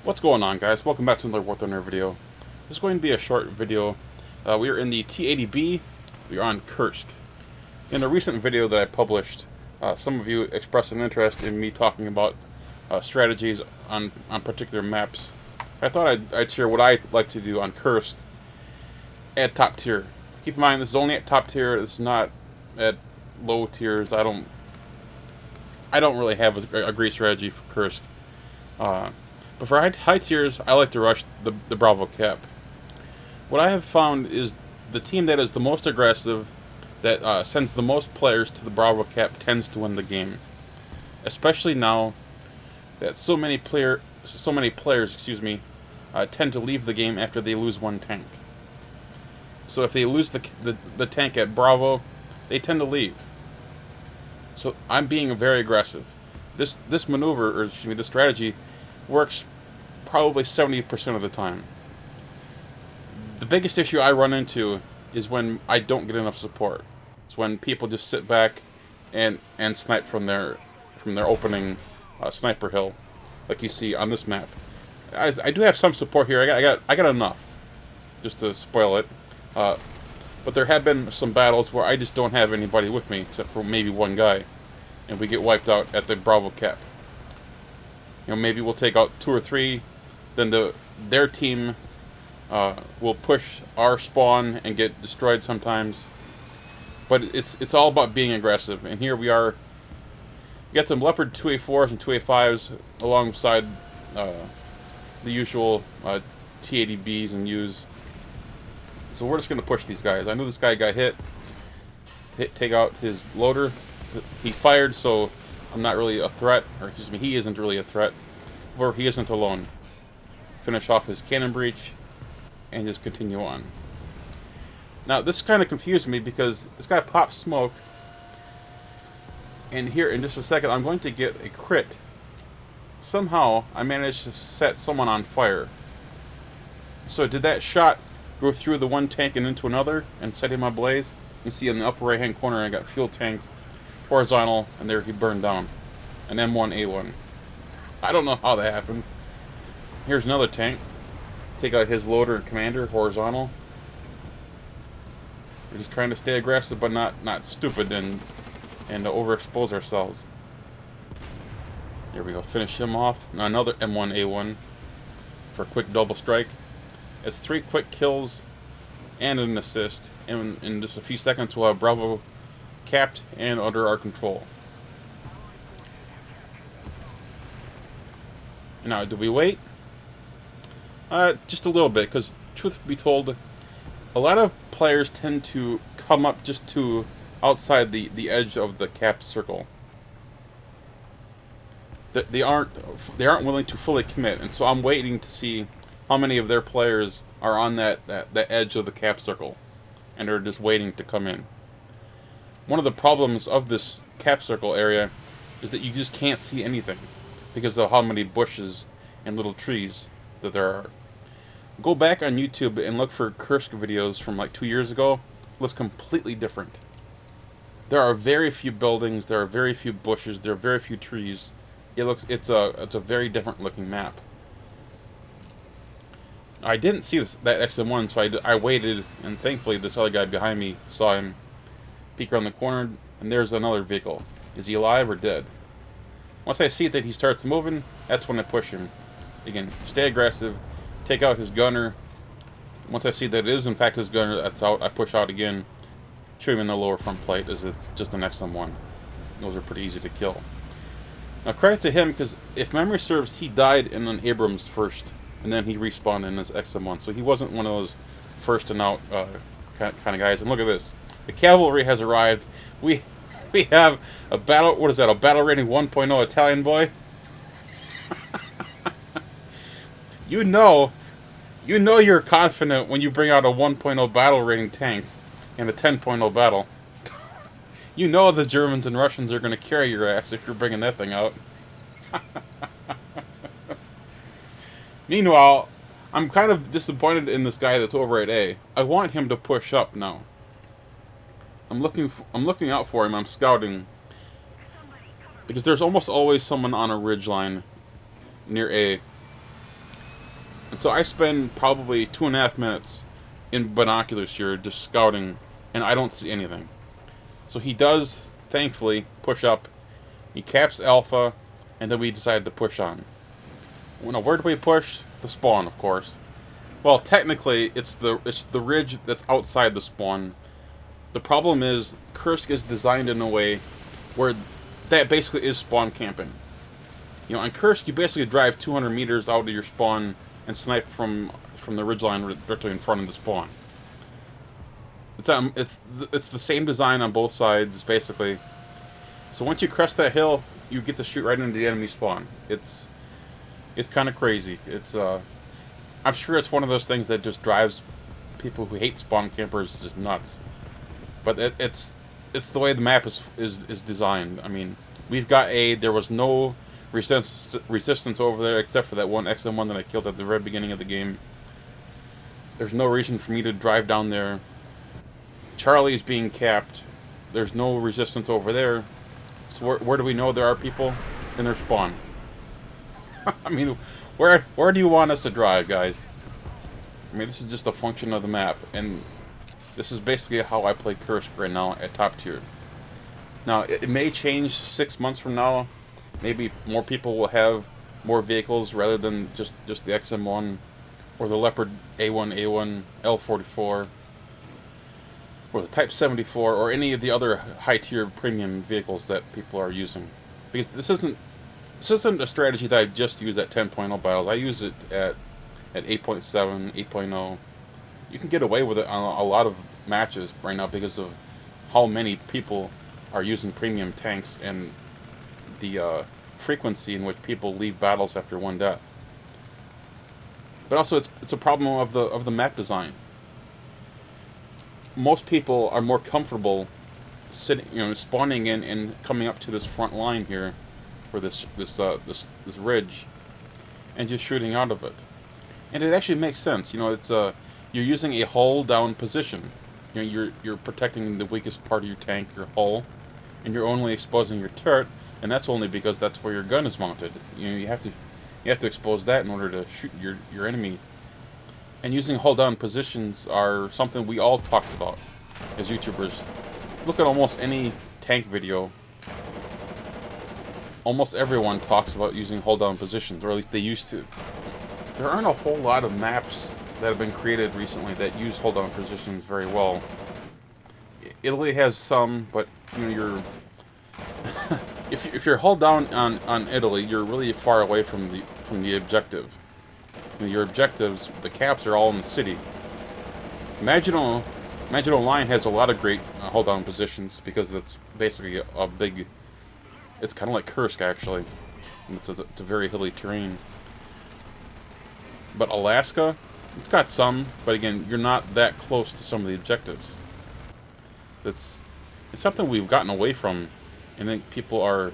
What's going on, guys? Welcome back to another War Thunder video. This is going to be a short video. We are in the T-80B. We are on Kursk. In a recent video that I published, some of you expressed an interest in me talking about strategies on particular maps. I thought I'd share what I like to do on Kursk at top tier. Keep in mind, this is only at top tier. This is not at low tiers. I don't really have a great strategy for Kursk. But for high tiers, I like to rush the Bravo cap. What I have found is the team that is the most aggressive, that sends the most players to the Bravo cap, tends to win the game. Especially now that so many players, tend to leave the game after they lose one tank. So if they lose the tank at Bravo, they tend to leave. So I'm being very aggressive. This maneuver, or excuse me, this strategy, works probably 70% of the time. The biggest issue I run into is when I don't get enough support. It's when people just sit back and snipe from their opening sniper hill, like you see on this map. I do have some support here. I got enough, just to spoil it. But there have been some battles where I just don't have anybody with me except for maybe one guy, and we get wiped out at the Bravo cap. You know, maybe we'll take out 2 or 3, then their team will push our spawn and get destroyed sometimes. But it's all about being aggressive. And here we are. We got some Leopard 2A4s and 2A5s alongside the usual T-80Bs and U's. So we're just going to push these guys. I know this guy got hit. Take out his loader. He fired, so I'm not really a threat, or excuse me, he isn't really a threat, or he isn't alone. Finish off his cannon breach, and just continue on. Now, this kind of confused me because this guy popped smoke, and here in just a second I'm going to get a crit. Somehow I managed to set someone on fire. So did that shot go through the one tank and into another and set him ablaze? You see in the upper right hand corner I got fuel tank horizontal, and there he burned down. An M1A1. I don't know how that happened. Here's another tank. Take out his loader and commander, horizontal. We're just trying to stay aggressive, but not stupid and overexpose ourselves. There we go. Finish him off. Now another M1A1 for a quick double strike. It's 3 quick kills and an assist. And in just a few seconds, we'll have Bravo capped and under our control. Now, do we wait? Just a little bit, because truth be told, a lot of players tend to come up just to outside the edge of the cap circle. They aren't willing to fully commit, and so I'm waiting to see how many of their players are on that edge of the cap circle, and are just waiting to come in. One of the problems of this cap circle area is that you just can't see anything because of how many bushes and little trees that there are. Go back on YouTube and look for Kursk videos from like 2 years ago. It looks completely different. There are very few buildings, there are very few bushes, there are very few trees. It's a very different looking map. I didn't see that XM1, so I waited, and thankfully this other guy behind me saw him peek around the corner, and there's another vehicle. Is he alive or dead? Once I see that he starts moving, that's when I push him. Again, stay aggressive, take out his gunner. Once I see that it is in fact his gunner that's out, I push out again, shoot him in the lower front plate, as it's just an XM1. Those are pretty easy to kill. Now credit to him, because if memory serves, he died in an Abrams first, and then he respawned in his XM1, so he wasn't one of those first and out kind of guys. And look at this. The cavalry has arrived. We have a battle. What is that? A battle rating 1.0 Italian boy. You know you're confident when you bring out a 1.0 battle rating tank in a 10.0 battle. You know the Germans and Russians are going to carry your ass if you're bringing that thing out. Meanwhile, I'm kind of disappointed in this guy that's over at A. I want him to push up now. I'm looking out for him. I'm scouting, because there's almost always someone on a ridgeline near A. And so I spend probably 2.5 minutes in binoculars here just scouting, and I don't see anything. So he does, thankfully, push up. He caps Alpha, and then we decide to push on. Now, where do we push? The spawn, of course. Well, technically, it's the ridge that's outside the spawn. The problem is, Kursk is designed in a way where that basically is spawn camping. You know, on Kursk, you basically drive 200 meters out of your spawn and snipe from the ridgeline directly in front of the spawn. It's the same design on both sides, basically. So once you crest that hill, you get to shoot right into the enemy spawn. It's kind of crazy. I'm sure it's one of those things that just drives people who hate spawn campers just nuts. But it's the way the map is designed. I mean, there was no resistance over there except for that one XM1 that I killed at the very beginning of the game. There's no reason for me to drive down there. Charlie's being capped. There's no resistance over there. So where do we know there are people? In their spawn. I mean, where do you want us to drive, guys? I mean, this is just a function of the map, and this is basically how I play Kursk right now at top tier. Now, it may change 6 months from now. Maybe more people will have more vehicles rather than just the XM1 or the Leopard A1, L44, or the Type 74, or any of the other high-tier premium vehicles that people are using. Because this isn't a strategy that I just use at 10.0 battles. I use it at 8.7, 8.0. You can get away with it on a lot of matches right now because of how many people are using premium tanks and the frequency in which people leave battles after one death. But also, it's a problem of the map design. Most people are more comfortable spawning in and coming up to this front line here, or this ridge, and just shooting out of it. And it actually makes sense. You know, you're using a hull down position. You know, you're protecting the weakest part of your tank, your hull, and you're only exposing your turret, and that's only because that's where your gun is mounted. You know, you have to expose that in order to shoot your enemy. And using hull down positions are something we all talked about as YouTubers. Look at almost any tank video. Almost everyone talks about using hull down positions, or at least they used to. There aren't a whole lot of maps that have been created recently that use hull down positions very well. Italy has some, but you know, you're if you're hull down on Italy, you're really far away from the objective. You know, your objectives, the caps, are all in the city. Maginot Line has a lot of great hull down positions because it's basically a big. It's kind of like Kursk, actually. It's a very hilly terrain. But Alaska, it's got some, but again, you're not that close to some of the objectives. It's something we've gotten away from, and I think people are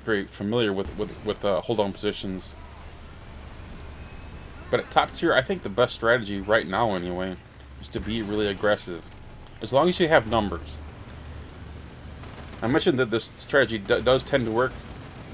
very familiar with hold on positions. But at top tier, I think the best strategy right now, anyway, is to be really aggressive, as long as you have numbers. I mentioned that this strategy does tend to work.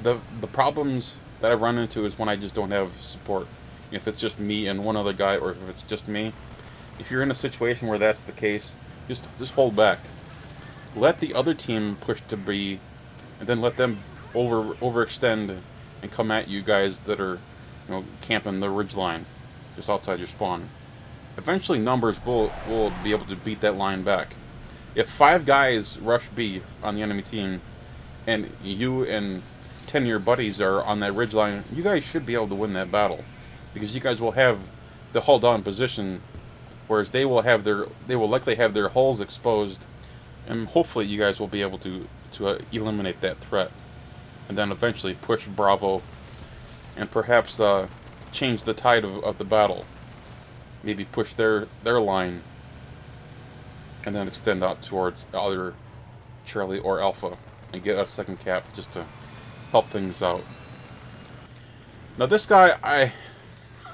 The problems that I've run into is when I just don't have support. If it's just me and one other guy, or if it's just me. If you're in a situation where that's the case, just hold back. Let the other team push to B, and then let them overextend and come at you guys that are, you know, camping the ridgeline just outside your spawn. Eventually, numbers will be able to beat that line back. If 5 guys rush B on the enemy team, and you and 10 of your buddies are on that ridgeline, you guys should be able to win that battle, because you guys will have the hull down position, whereas they will likely have their hulls exposed, and hopefully you guys will be able to eliminate that threat, and then eventually push Bravo, and perhaps change the tide of the battle. Maybe push their line, and then extend out towards either Charlie or Alpha, and get a second cap just to help things out. Now this guy,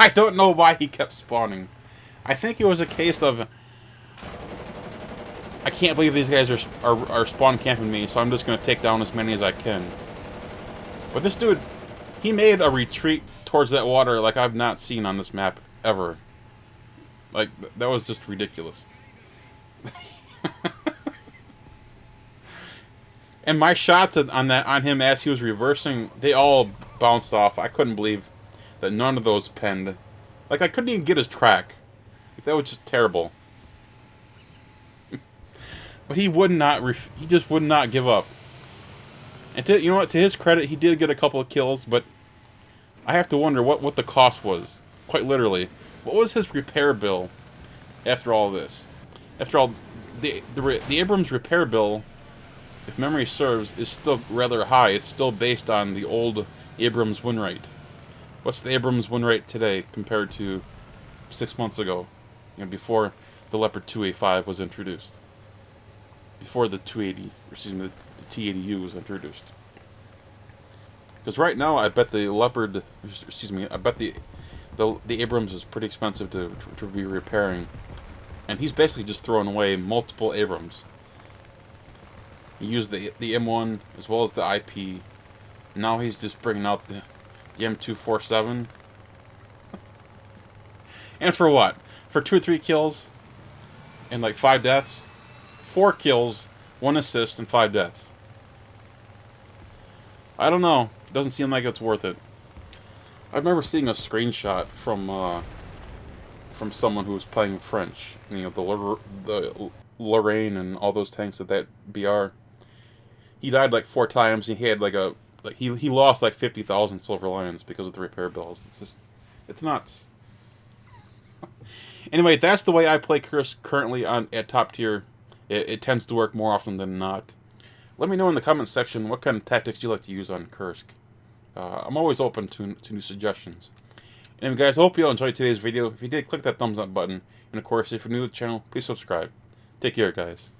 I don't know why he kept spawning. I think it was a case of, I can't believe these guys are spawn camping me, so I'm just going to take down as many as I can. But this dude, he made a retreat towards that water like I've not seen on this map ever. Like, that was just ridiculous. And my shots on him as he was reversing, they all bounced off. I couldn't believe that none of those penned. Like, I couldn't even get his track. Like, that was just terrible. But he would not. He just would not give up. And you know what? To his credit, he did get a couple of kills. But I have to wonder what the cost was. Quite literally, what was his repair bill after all this? After all, the Abrams repair bill, if memory serves, is still rather high. It's still based on the old Abrams win rate. What's the Abrams win rate today compared to 6 months ago? You know, before the Leopard 2A5 was introduced. Before the 280, excuse me, the T-80U was introduced. Because right now, I bet the Leopard, excuse me, I bet the Abrams is pretty expensive to be repairing. And he's basically just throwing away multiple Abrams. He used the M1 as well as the IP. Now he's just bringing out the M247. And for what? For 2 or 3 kills and like 5 deaths? 4 kills, 1 assist, and 5 deaths. I don't know. It doesn't seem like it's worth it. I remember seeing a screenshot from someone who was playing French. You know, the Lorraine and all those tanks at that BR. He died like 4 times. He had like he lost like 50,000 silver lions because of the repair bills. It's nuts. Anyway, that's the way I play Kursk currently at top tier. It tends to work more often than not. Let me know in the comments section what kind of tactics you like to use on Kursk. I'm always open to new suggestions. Anyway, guys, I hope you all enjoyed today's video. If you did, click that thumbs up button. And of course, if you're new to the channel, please subscribe. Take care, guys.